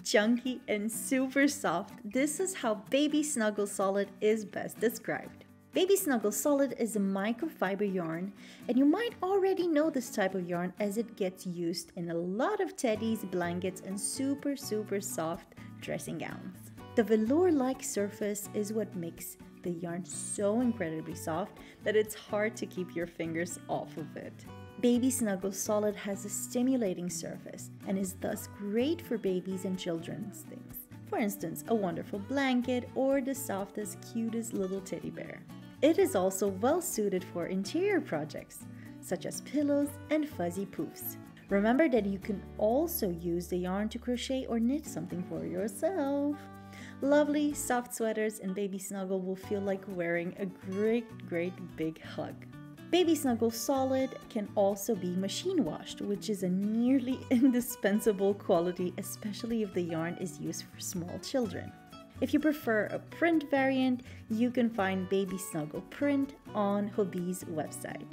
chunky, and super soft, this is how Baby Snuggle Solid is best described. Baby Snuggle Solid is a microfiber yarn, and you might already know this type of yarn as it gets used in a lot of teddies, blankets, and super soft dressing gowns. The velour-like surface is what makes the yarn so incredibly soft that it's hard to keep your fingers off of it. Baby Snuggle Solid has a stimulating surface and is thus great for babies and children's things. For instance, a wonderful blanket or the softest, cutest little teddy bear. It is also well suited for interior projects, such as pillows and fuzzy poufs. Remember that you can also use the yarn to crochet or knit something for yourself. Lovely, soft sweaters and Baby Snuggle will feel like wearing a great big hug. Baby Snuggle Solid can also be machine washed, which is a nearly indispensable quality, especially if the yarn is used for small children. If you prefer a print variant, you can find Baby Snuggle Print on Hobbii's website.